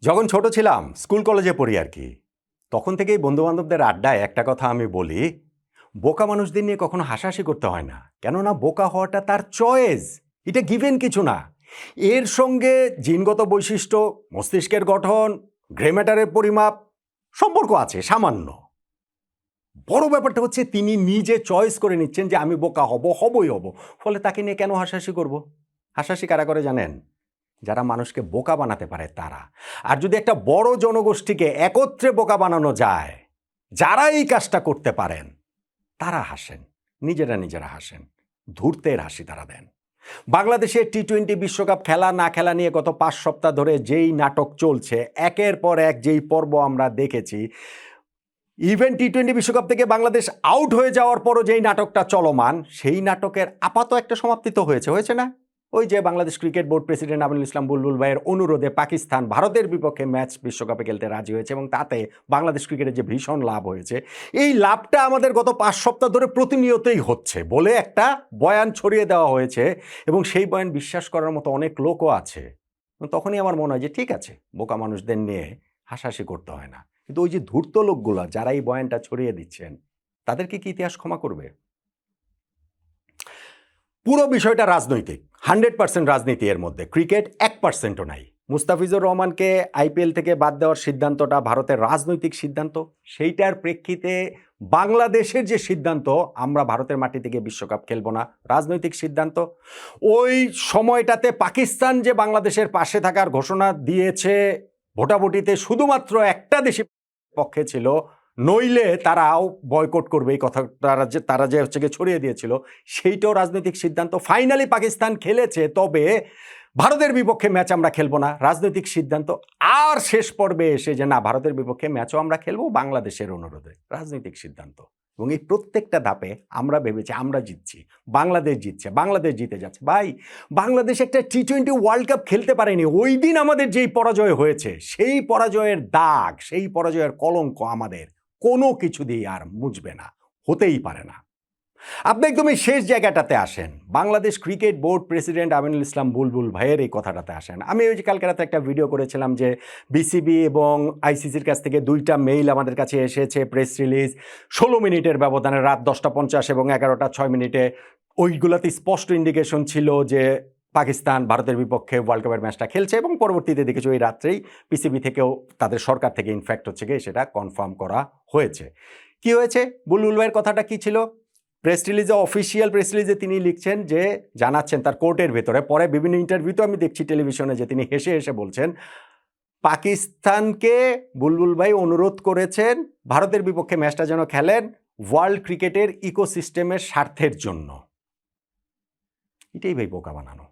যখন ছোট ছিলাম স্কুল কলেজে পড়ি আর কি, তখন থেকেই বন্ধুবান্ধবদের আড্ডায় একটা কথা আমি বলি, বোকা মানুষদের নিয়ে কখনো হাসাহাসি করতে হয় না, কেননা বোকা হওয়াটা তার চয়েস, এটা গিভেন কিছু না। এর সঙ্গে জিনগত বৈশিষ্ট্য, মস্তিষ্কের গঠন, গ্রে ম্যাটারের পরিমাপ সম্পর্ক আছে সামান্য। বড় ব্যাপারটা হচ্ছে তিনি নিজে চয়েস করে নিচ্ছেন যে আমি বোকা হবই হব, ফলে তাকে নিয়ে কেন হাসাহাসি করব? হাসাহাসি কারা করে জানেন? যারা মানুষকে বোকা বানাতে পারে তারা। আর যদি একটা বড় জনগোষ্ঠীকে একত্রে বোকা বানানো যায়, যারা এই কাজটা করতে পারেন তারা হাসেন, নিজেরা হাসেন, ধূর্তের হাসি তারা দেন। বাংলাদেশের টি-20 বিশ্বকাপ খেলা না খেলা নিয়ে গত 5 সপ্তাহ ধরে যেই নাটক চলছে, একের পর এক যেই পর্ব আমরা দেখেছি, ইভেন টি-20 বিশ্বকাপ থেকে বাংলাদেশ আউট হয়ে যাওয়ার পরও যেই নাটকটা চলমান, সেই নাটকের আপাতত একটা সমাপ্তি তো হয়েছে না? ওই যে Bangladesh cricket board president Aminul Islam Bulbul ভাইয়ের অনুরোধে পাকিস্তান ভারতের বিপক্ষে ম্যাচ বিশ্বকাপে খেলতে রাজি হয়েছে এবং তাতে বাংলাদেশ ক্রিকেটের যে ভীষণ লাভ হয়েছে, এই লাভটা আমাদের গত 5 সপ্তাহ ধরে প্রতিনিয়তই হচ্ছে বলে একটা বয়ান ছড়িয়ে দেওয়া হয়েছে এবং সেই বয়ান বিশ্বাস করার মতো অনেক লোকও আছে। তখনই আমার মনে হয় যে ঠিক আছে, বোকা মানুষদের নিয়ে হাসাহাসি করতে হয় না, কিন্তু ওই যে ধূর্ত লোকগুলো যারা এই বয়ানটা ছড়িয়ে দিচ্ছেন, তাদেরকে কি ইতিহাস ক্ষমা করবে? পুরো বিষয়টা রাজনৈতিক, 100% রাজনীতি এর মধ্যে, ক্রিকেট 1%ও নাই। মুস্তাফিজুর রহমানকে আইপিএল থেকে বাদ দেওয়ার সিদ্ধান্তটা ভারতের রাজনৈতিক সিদ্ধান্ত, সেইটার প্রেক্ষিতে বাংলাদেশের যে সিদ্ধান্ত আমরা ভারতের মাটি থেকে বিশ্বকাপ খেলবো না, রাজনৈতিক সিদ্ধান্ত। ওই সময়টাতে পাকিস্তান যে বাংলাদেশের পাশে থাকার ঘোষণা দিয়েছে, ভোটাভুটিতে শুধুমাত্র একটা দেশি পক্ষে ছিল, নইলে তারাও বয়কট করবে, এই কথা তারা যে হচ্ছে গিয়ে ছড়িয়ে দিয়েছিল, সেইটাও রাজনৈতিক সিদ্ধান্ত। ফাইনালি পাকিস্তান খেলেছে, তবে ভারতের বিপক্ষে ম্যাচ আমরা খেলবো না, রাজনৈতিক সিদ্ধান্ত। আর শেষ পর্বে এসে যে না, ভারতের বিপক্ষে ম্যাচও আমরা খেলবো বাংলাদেশের অনুরোধে, রাজনৈতিক সিদ্ধান্ত। এবং এই প্রত্যেকটা ধাপে আমরা ভেবেছি আমরা জিতছি, বাংলাদেশ জিতছে, বাংলাদেশ জিতে যাচ্ছে। ভাই, বাংলাদেশ একটা টি-20 ওয়ার্ল্ড কাপ খেলতে পারেনি। ওই দিন আমাদের যেই পরাজয় হয়েছে, সেই পরাজয়ের দাগ, সেই পরাজয়ের কলঙ্ক আমাদের কোনো কিছু দিয়ে আর মুছবে না, হতেই পারে না। আপনি একদম এই শেষ জায়গাটাতে আসেন, Bangladesh cricket board president Aminul Islam Bulbul ভাইয়ের এই কথাটাতে আসেন। আমি ওই যে কালকে রাতে একটা ভিডিও করেছিলাম যে বিসিবি এবং আইসিসির কাছ থেকে 2টা মেইল আমাদের কাছে এসেছে, প্রেস রিলিজ, 16 মিনিটের ব্যবধানে, রাত 10:50 এবং 11:06, ওইগুলোতে স্পষ্ট ইন্ডিকেশন ছিল যে পাকিস্তান ভারতের বিপক্ষে ওয়ার্ল্ড কাপের ম্যাচটা খেলছে এবং পরবর্তীতে দেখেছি ওই রাত্রেই পিসিবি থেকেও, তাদের সরকার থেকে ইনফ্যাক্ট হচ্ছে গিয়ে সেটা কনফার্ম করা হয়েছে। কি হয়েছে? বুলবুল ভাইয়ের কথাটা কি ছিল? প্রেস রিলিজে, অফিসিয়াল প্রেস রিলিজে তিনি লিখছেন যে, জানাচ্ছেন তার কোর্টের ভেতরে, পরে বিভিন্ন ইন্টারভিউতে আমি দেখছি টেলিভিশনে যে তিনি হেসে হেসে বলছেন, পাকিস্তানকে বুলবুল ভাই অনুরোধ করেছেন ভারতের বিপক্ষে ম্যাচটা যেন খেলেন ওয়ার্ল্ড ক্রিকেটের ইকোসিস্টেমের স্বার্থের জন্য। এটাই ভাই বোকা বানানো।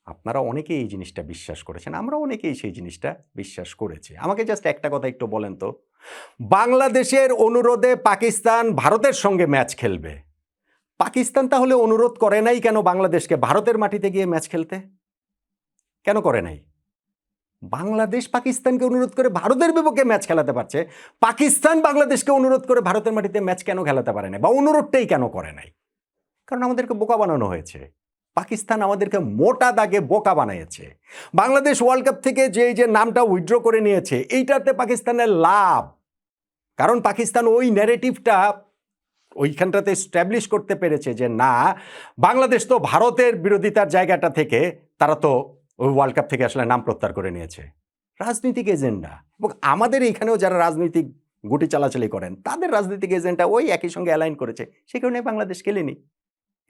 আপনারা অনেকেই এই জিনিসটা বিশ্বাস করেছেন, আমরা অনেকেই সেই জিনিসটা বিশ্বাস করেছি। আমাকে জাস্ট একটা কথা একটু বলেন তো, বাংলাদেশের অনুরোধে পাকিস্তান ভারতের সঙ্গে ম্যাচ খেলবে, পাকিস্তান তাহলে অনুরোধ করে নাই কেন বাংলাদেশকে ভারতের মাটিতে গিয়ে ম্যাচ খেলতে? কেন করে নাই? বাংলাদেশ পাকিস্তানকে অনুরোধ করে ভারতের বিপক্ষে ম্যাচ খেলাতে পারছে, পাকিস্তান বাংলাদেশকে অনুরোধ করে ভারতের মাটিতে ম্যাচ কেন খেলাতে পারে না, বা অনুরোধটাই কেন করে নাই? কারণ আমাদেরকে বোকা বানানো হয়েছে। পাকিস্তান আমাদেরকে মোটা দাগে বোকা বানিয়েছে। বাংলাদেশ ওয়ার্ল্ড কাপ থেকে যে নামটা উইথড্র করে নিয়েছে, এইটাতে পাকিস্তানের লাভ, কারণ পাকিস্তান ওই ন্যারেটিভটা ওইখানটাতে স্ট্যাবলিশ করতে পেরেছে যে না, বাংলাদেশ তো ভারতের বিরোধিতার জায়গাটা থেকে তারা তো ওই ওয়ার্ল্ড কাপ থেকে আসলে নাম প্রত্যাহার করে নিয়েছে। রাজনৈতিক এজেন্ডা। এবং আমাদের এইখানেও যারা রাজনৈতিক গুটি চালাচালি করেন, তাদের রাজনৈতিক এজেন্ডা ওই একই সঙ্গে অ্যালাইন করেছে, সে কারণে বাংলাদেশ খেলেনি।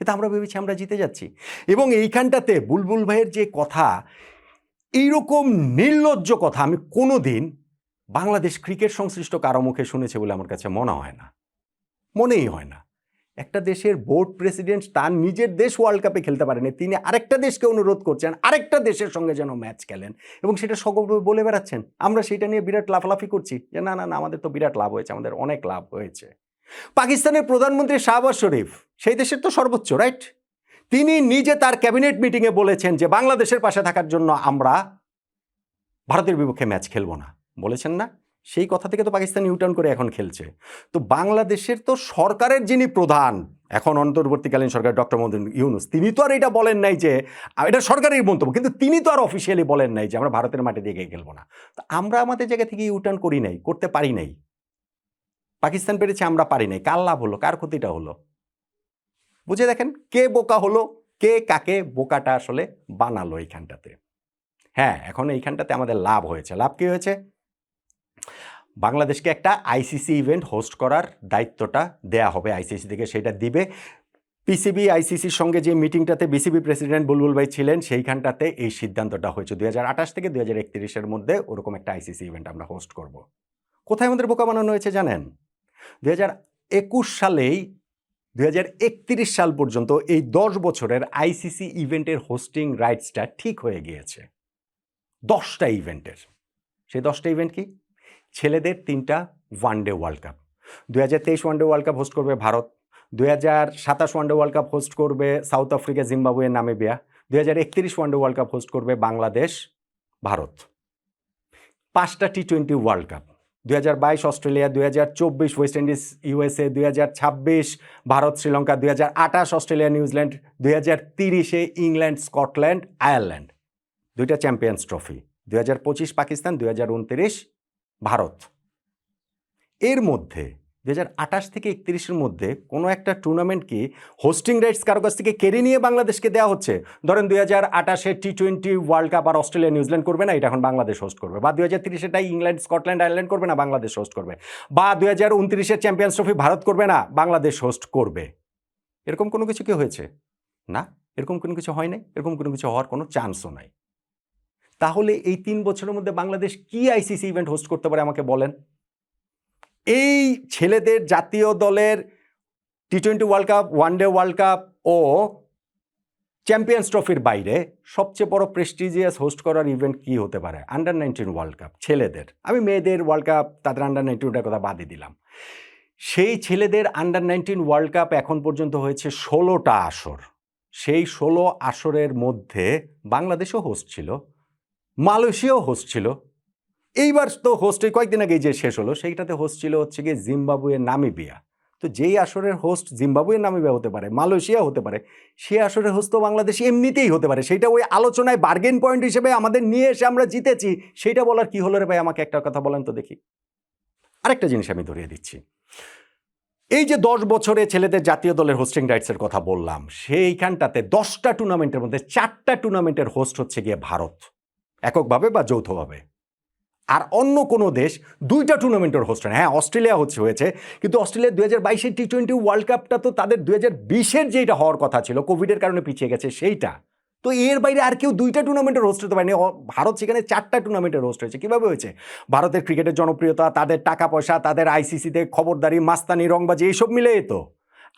কিন্তু আমরা ভেবেছি আমরা জিতে যাচ্ছি। এবং এইখানটাতে বুলবুল ভাইয়ের যে কথা, এইরকম নির্লজ্জ কথা আমি কোনো দিন বাংলাদেশ ক্রিকেট সংশ্লিষ্ট কারো মুখে শুনেছে বলে আমার কাছে মনে হয় না, মনেই হয় না। একটা দেশের বোর্ড প্রেসিডেন্ট তার নিজের দেশ ওয়ার্ল্ড কাপে খেলতে পারেনি, তিনি আরেকটা দেশকে অনুরোধ করছেন আরেকটা দেশের সঙ্গে যেন ম্যাচ খেলেন, এবং সেটা সকলভাবে বলে বেড়াচ্ছেন। আমরা সেটা নিয়ে বিরাট লাফালাফি করছি যে না না না, আমাদের তো বিরাট লাভ হয়েছে, আমাদের অনেক লাভ হয়েছে। পাকিস্তানের প্রধানমন্ত্রী শাহবাজ শরীফ, সেই দেশের তো সর্বোচ্চ, রাইট? তিনি নিজে তার ক্যাবিনেট মিটিংয়ে বলেছেন যে বাংলাদেশের পাশে থাকার জন্য আমরা ভারতের বিপক্ষে ম্যাচ খেলবো না, বলেছেন না? সেই কথা থেকে তো পাকিস্তান ইউটার্ন করে এখন খেলছে। তো বাংলাদেশের তো সরকারের যিনি প্রধান এখন অন্তর্বর্তীকালীন সরকার ডক্টর মোহাম্মদ ইউনূস, তিনি তো আর এটা বলেন নাই যে এটা সরকারের মন্তব্য, কিন্তু তিনি তো আর অফিসিয়ালি বলেন নাই যে আমরা ভারতের মাটি দিয়ে গিয়ে খেলবো না। তো আমরা আমাদের জায়গা থেকে ইউটার্ন করি নাই, করতে পারি নাই। পাকিস্তান পেরেছে, আমরা পারি নাই। কার লাভ হলো, কার ক্ষতিটা হলো? বুঝে দেখেন কে বোকা হলো, কে কাকে বোকাটা আসলে বানালো এইখানটাতে। হ্যাঁ, এখন এইখানটাতে আমাদের লাভ হয়েছে। লাভ কি হয়েছে? বাংলাদেশকে একটা আইসিসি ইভেন্ট হোস্ট করার দায়িত্বটা দেয়া হবে আইসিসি থেকে, সেটা দিবে। পিসিবি আইসিসির সঙ্গে যে মিটিংটাতে বিসিবি প্রেসিডেন্ট বুলবুল ভাই ছিলেন, সেইখানটাতে এই সিদ্ধান্তটা হয়েছে 2028 থেকে 2031-এর মধ্যে ওরকম একটা আইসিসি ইভেন্ট আমরা হোস্ট করব। কোথায় আমাদের বোকা বানানো হয়েছে জানেন? 2021 সালেই 2031 সাল পর্যন্ত এই 10 বছরের আইসিসি ইভেন্টের হোস্টিং রাইটসটা ঠিক হয়ে গিয়েছে 10টা ইভেন্টের। সেই 10টা ইভেন্ট কি? ছেলেদের 3টা one day world cup, 2023 one day world cup host করবে Bharat, 2027 one day world cup host করবে South Africa, Zimbabwe, Namibia, 2031 one day world cup host করবে বাংলাদেশ, ভারত। 5টা টি20 world cup, 2022 Australia, 2024 West Indies USA, 2026 Bharat Sri Lanka, 2028 Australia নিউজিল্যান্ড, 2030 ইংল্যান্ড স্কটল্যান্ড আয়ারল্যান্ড, 2টা চ্যাম্পিয়ন্স ট্রফি, 2025 পাকিস্তান, 2029 ভারত। এর মধ্যে 2028 থেকে 31-এর মধ্যে কোনো একটা টুর্নামেন্ট কি হোস্টিং রাইটস কারো কাছ থেকে কেড়ে নিয়ে বাংলাদেশকে দেওয়া হচ্ছে? ধরেন 2028-এ টি20 ওয়ার্ল্ড কাপ আর অস্ট্রেলিয়া নিউজিল্যান্ড করবে না, এটা এখন বাংলাদেশ হোস্ট করবে। বা 2030-এটাই ইংল্যান্ড স্কটল্যান্ড আয়ারল্যান্ড করবে না, বাংলাদেশ হোস্ট করবে। বা 2029-এর চ্যাম্পিয়ন্স ট্রফি ভারত করবে না, বাংলাদেশ হোস্ট করবে। এরকম কোনো কিছু কি হয়েছে? না, এরকম কোনো কিছু হয় নাই, এরকম কোনো কিছু হওয়ার কোনো চান্সও নাই। তাহলে এই 3 বছরের মধ্যে বাংলাদেশ কি আইসিসি ইভেন্ট হোস্ট করতে পারে আমাকে বলেন? এই ছেলেদের জাতীয় দলের টি20 world cup, one day world cup ও চ্যাম্পিয়ন্স ট্রফির বাইরে সবচেয়ে বড় প্রেস্টিজিয়াস হোস্ট করার ইভেন্ট কি হতে পারে? আন্ডার-19 ওয়ার্ল্ড কাপ ছেলেদের। আমি মেয়েদের ওয়ার্ল্ড কাপ, তাদের আন্ডার-19-টার কথা বাদই দিলাম। সেই ছেলেদের আন্ডার-19 ওয়ার্ল্ড কাপ এখন পর্যন্ত হয়েছে 16টা আসর। সেই 16 আসরের মধ্যে বাংলাদেশও হোস্ট ছিল, মালয়েশিয়াও হোস্ট ছিল। এইবার তো হোস্টে কয়েকদিন আগেই যে শেষ হলো, সেইটাতে হোস্ট ছিল হচ্ছে গিয়ে জিম্বাবুয়ে, নামিবিয়া। তো যেই আসরের হোস্ট জিম্বাবুয়ে, নামিবিয়া হতে পারে, মালয়েশিয়া হতে পারে, সেই আসরের হোস্ট তো বাংলাদেশ এমনিতেই হতে পারে। সেইটা ওই আলোচনায় বার্গেন পয়েন্ট হিসেবে আমাদের নিয়ে এসে আমরা জিতেছি, সেইটা বলার কি হলো রে ভাই? আমাকে একটা কথা বলেন তো দেখি। আরেকটা জিনিস আমি ধরিয়ে দিচ্ছি। এই যে 10 বছরে ছেলেদের জাতীয় দলের হোস্টিং রাইটসের কথা বললাম, সেইখানটাতে 10টা টুর্নামেন্টের মধ্যে 4টা টুর্নামেন্টের হোস্ট হচ্ছে গিয়ে ভারত, এককভাবে বা যৌথভাবে। আর অন্য কোনো দেশ 2টা টুর্নামেন্টের হোস্ট হয়। হ্যাঁ, অস্ট্রেলিয়া হয়েছে, কিন্তু অস্ট্রেলিয়া 2022-এর টি20 ওয়ার্ল্ড কাপটা তো তাদের 2020-এর যেটা হওয়ার কথা ছিল, কোভিডের কারণে পিছিয়ে গেছে সেইটা। তো এর বাইরে আর কেউ 2টা টুর্নামেন্টের হোস্ট হতে পারেনি। ভারত সেখানে 4টা টুর্নামেন্টের হোস্ট হয়েছে। কীভাবে হয়েছে? ভারতের ক্রিকেটের জনপ্রিয়তা, তাদের টাকা পয়সা, তাদের আইসিসিতে খবরদারি, মাস্তানি, রংবাজি এইসব মিলেই তো।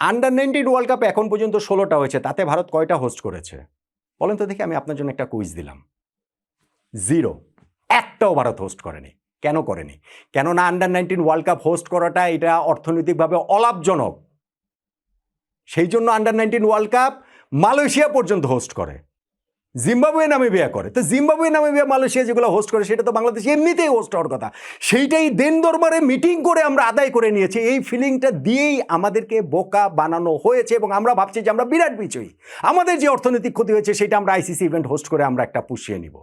আন্ডার-19 ওয়ার্ল্ড কাপ এখন পর্যন্ত 16টা হয়েছে, তাতে ভারত কয়টা হোস্ট করেছে বলেন তো দেখি? আমি আপনার জন্য একটা কুইজ দিলাম। 0, একটাও ভারত হোস্ট করেনি। কেন করেনি? কেননা আন্ডার-19 ওয়ার্ল্ড কাপ হোস্ট করাটা এটা অর্থনৈতিকভাবে অলাভজনক। সেই জন্য আন্ডার-19 ওয়ার্ল্ড কাপ মালয়েশিয়া পর্যন্ত হোস্ট করে, জিম্বাবুয়ে, নামিবিয়া করে। তো জিম্বাবুয়ে, নামিবিয়া, মালয়েশিয়া যেগুলো হোস্ট করে সেটা তো বাংলাদেশ এমনিতেই হোস্ট হওয়ার কথা। সেইটাই দেন দরবারে মিটিং করে আমরা আদায় করে নিয়েছি। এই ফিলিংটা দিয়েই আমাদেরকে বোকা বানানো হয়েছে এবং আমরা ভাবছি যে আমরা বিরাট বিজয়ী। আমাদের যে অর্থনৈতিক ক্ষতি হয়েছে সেটা আমরা আইসিসি ইভেন্ট হোস্ট করে আমরা একটা পুষিয়ে নিব।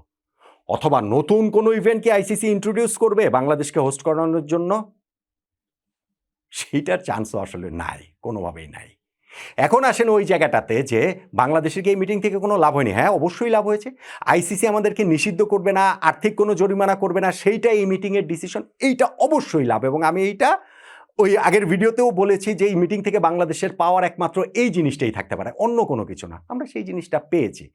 অথবা নতুন কোনো ইভেন্ট কি আইসিসি ইন্ট্রোডিউস করবে বাংলাদেশকে হোস্ট করানোর জন্য? সেইটার চান্সও আসলে নাই, কোনোভাবেই নাই। এখন আসেন ওই জায়গাটাতে যে বাংলাদেশের কি এই মিটিং থেকে কোনো লাভ হয়নি? হ্যাঁ, অবশ্যই লাভ হয়েছে। আইসিসি আমাদেরকে নিষিদ্ধ করবে না, আর্থিক কোনো জরিমানা করবে না, সেইটা এই মিটিংয়ের ডিসিশন, এইটা অবশ্যই লাভ। এবং আমি এইটা ওই আগের ভিডিওতেও বলেছি যে এই মিটিং থেকে বাংলাদেশের পাওয়ার একমাত্র এই জিনিসটাই থাকতে পারে, অন্য কোনো কিছু না। আমরা সেই জিনিসটা পেয়েছি।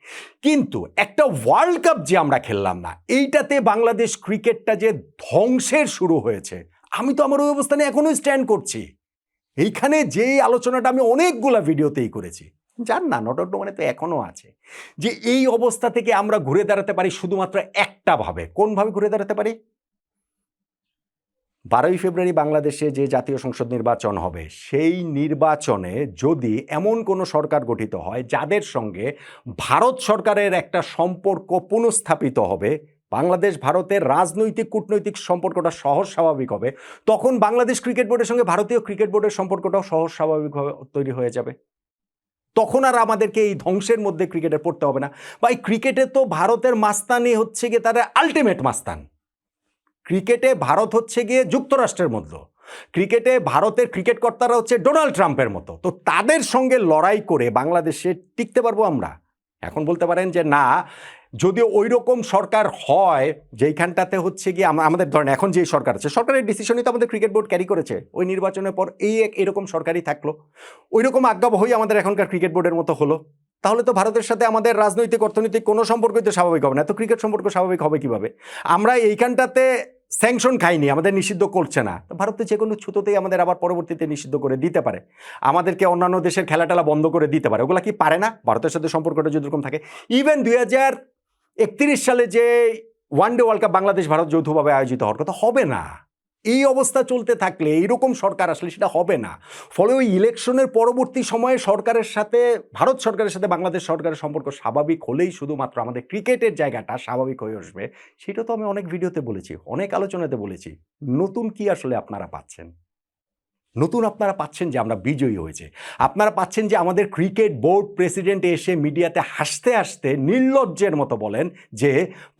কিন্তু একটা ওয়ার্ল্ড কাপ যে আমরা খেললাম না, এইটাতে বাংলাদেশ ক্রিকেটটা যে ধ্বংসের শুরু হয়েছে, আমি তো আমার ওই অবস্থানে এখনোই স্ট্যান্ড করছি। এইখানে যেই আলোচনাটা আমি অনেকগুলা ভিডিওতেই করেছি, জান না নটক মানে তো এখনো আছে, যে এই অবস্থা থেকে আমরা ঘুরে দাঁড়াতে পারি শুধুমাত্র একটা ভাবে। কোনভাবে ঘুরে দাঁড়াতে পারি? 12ই ফেব্রুয়ারি বাংলাদেশে যে জাতীয় সংসদ নির্বাচন হবে, সেই নির্বাচনে যদি এমন কোনো সরকার গঠিত হয় যাদের সঙ্গে ভারত সরকারের একটা সম্পর্ক পুনঃস্থাপিত হবে, বাংলাদেশ ভারতের রাজনৈতিক কূটনৈতিক সম্পর্কটা সহজ স্বাভাবিক হবে, তখন বাংলাদেশ ক্রিকেট বোর্ডের সঙ্গে ভারতীয় ক্রিকেট বোর্ডের সম্পর্কটাও সহজ স্বাভাবিকভাবে তৈরি হয়ে যাবে। তখন আর আমাদেরকে এই ধ্বংসের মধ্যে ক্রিকেটে পড়তে হবে না। বা এই ক্রিকেটে তো ভারতের মাস্তানি হচ্ছে গিয়ে তারা আলটিমেট মাস্তান। ক্রিকেটে ভারত হচ্ছে গিয়ে যুক্তরাষ্ট্রের মতো, ক্রিকেটে ভারতের ক্রিকেট কর্তারা হচ্ছে ডোনাল্ড ট্রাম্পের মতো। তো তাদের সঙ্গে লড়াই করে বাংলাদেশে টিকতে পারবো আমরা? এখন বলতে পারেন যে না, যদি ওই রকম সরকার হয় যেইখানটাতে হচ্ছে গিয়ে আমাদের ধরেন এখন যে সরকার আছে, সরকারের ডিসিশনই তো আমাদের ক্রিকেট বোর্ড ক্যারি করেছে, ওই নির্বাচনের পর এরকম সরকারই থাকলো, ওই রকম আজ্ঞাবহই আমাদের এখনকার ক্রিকেট বোর্ডের মতো হলো, তাহলে তো ভারতের সাথে আমাদের রাজনৈতিক অর্থনৈতিক কোনো সম্পর্কই তো স্বাভাবিক হবে না। তো ক্রিকেট সম্পর্ক স্বাভাবিক হবে কিভাবে? আমরা এইখানটাতে স্যাংশন খাইনি, আমাদের নিষিদ্ধ করছে না, তো ভারত যে কোনো ছুতোতেই আমাদের আবার পরবর্তীতে নিষিদ্ধ করে দিতে পারে, আমাদেরকে অন্যান্য দেশের খেলাটেলা বন্ধ করে দিতে পারে। ওগুলা কি পারে না? ভারতের সাথে সম্পর্কটা যদি এরকম থাকে, ইভেন 2031 সালে যে one day world cup Bangladesh Bharat যৌথভাবে আয়োজিত হওয়ার কথা, হবে না। এই অবস্থা চলতে থাকলে, এইরকম সরকার আসলে সেটা হবে না। ফলে ওই ইলেকশনের পরবর্তী সময়ে সরকারের সাথে, ভারত সরকারের সাথে বাংলাদেশ সরকারের সম্পর্ক স্বাভাবিক হলেই শুধুমাত্র আমাদের ক্রিকেটের জায়গাটা স্বাভাবিক হয়ে আসবে। সেটা তো আমি অনেক ভিডিওতে বলেছি, অনেক আলোচনাতে বলেছি। নতুন কি আসলে আপনারা পাচ্ছেন? নতুন আপনারা পাচ্ছেন যে আমরা বিজয়ী হয়েছে, আপনারা পাচ্ছেন যে আমাদের ক্রিকেট বোর্ড প্রেসিডেন্ট এসে মিডিয়াতে হাসতে হাসতে নির্লজ্জের মতো বলেন যে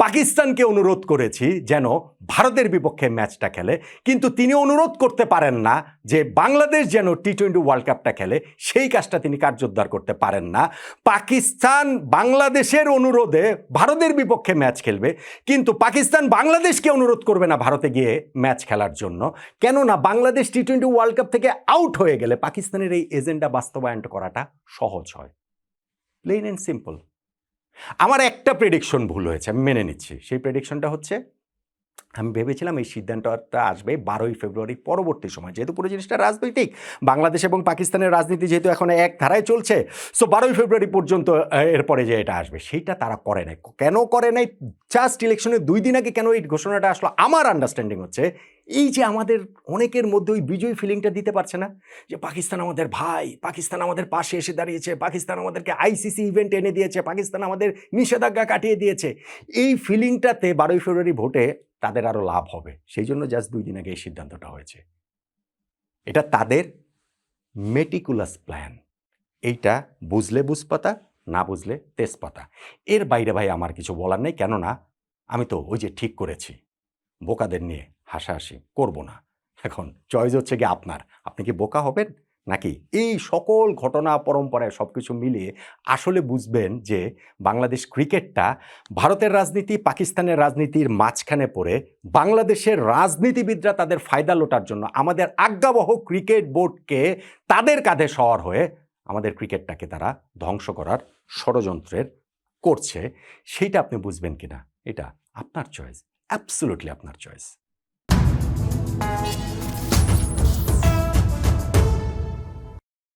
পাকিস্তানকে অনুরোধ করেছি যেন ভারতের বিপক্ষে ম্যাচটা খেলে, কিন্তু তিনি অনুরোধ করতে পারেন না যে বাংলাদেশ যেন টি-20 ওয়ার্ল্ড কাপটা খেলে, সেই কাজটা তিনি কার্যোদ্ধার করতে পারেন না। পাকিস্তান বাংলাদেশের অনুরোধে ভারতের বিপক্ষে ম্যাচ খেলবে, কিন্তু পাকিস্তান বাংলাদেশকে অনুরোধ করবে না ভারতে গিয়ে ম্যাচ খেলার জন্য। কেননা বাংলাদেশ টি-20 ওয়ার্ল্ড কাপ থেকে আউট হয়ে গেলে পাকিস্তানের এই এজেন্ডা বাস্তবায়ন করাটা সহজ হয়। Plain and simple. আমার একটা প্রেডিকশন ভুল হয়েছে, আমি মেনে নিচ্ছি। সেই প্রেডিকশনটা হচ্ছে, আমি ভেবেছিলাম এই সিদ্ধান্তটা আসবে 12ই ফেব্রুয়ারি পরবর্তী সময়, যেহেতু পুরো জিনিসটা রাজনৈতিক, বাংলাদেশ এবং পাকিস্তানের রাজনীতি যেহেতু এখন এক ধারায় চলছে, সো 12ই ফেব্রুয়ারি পর্যন্ত এরপরে যে এটা আসবে সেইটা তারা করে নাই। কেন করে নাই? জাস্ট ইলেকশনের 2 দিন আগে কেন এই ঘোষণাটা আসলো? আমার আন্ডারস্ট্যান্ডিং হচ্ছে এই যে আমাদের অনেকের মধ্যে ওই বিজয়ী ফিলিংটা দিতে পারছে না যে পাকিস্তান আমাদের ভাই, পাকিস্তান আমাদের পাশে এসে দাঁড়িয়েছে, পাকিস্তান আমাদেরকে আইসিসি ইভেন্ট এনে দিয়েছে, পাকিস্তান আমাদের নিষেধাজ্ঞা কাটিয়ে দিয়েছে। এই ফিলিংটাতে 12ই ফেব্রুয়ারি ভোটে তাদের আরও লাভ হবে, সেই জন্য জাস্ট 2 দিন আগে এই সিদ্ধান্তটা হয়েছে। এটা তাদের মেটিকুলাস প্ল্যান। এইটা বুঝলে বুঝপাতা, না বুঝলে তেজপাতা। এর বাইরে ভাই আমার কিছু বলার নেই, কেননা আমি তো ওই যে ঠিক করেছি, বোকাদের নিয়ে হাসাহাসি করব না। এখন চয়েস হচ্ছে কি আপনার, আপনি কি বোকা হবেন নাকি এই সকল ঘটনা পরম্পরায় সব কিছু মিলিয়ে আসলে বুঝবেন যে বাংলাদেশ ক্রিকেটটা ভারতের রাজনীতি, পাকিস্তানের রাজনীতির মাঝখানে পড়ে বাংলাদেশের রাজনীতিবিদরা তাদের ফায়দা লোটার জন্য আমাদের আজ্ঞাবহ ক্রিকেট বোর্ডকে তাদের কাঁধে সওয়ার হয়ে আমাদের ক্রিকেটটাকে তারা ধ্বংস করার ষড়যন্ত্রের করছে। সেইটা আপনি বুঝবেন কিনা এটা আপনার চয়েস, অ্যাবসলিউটলি আপনার চয়েস।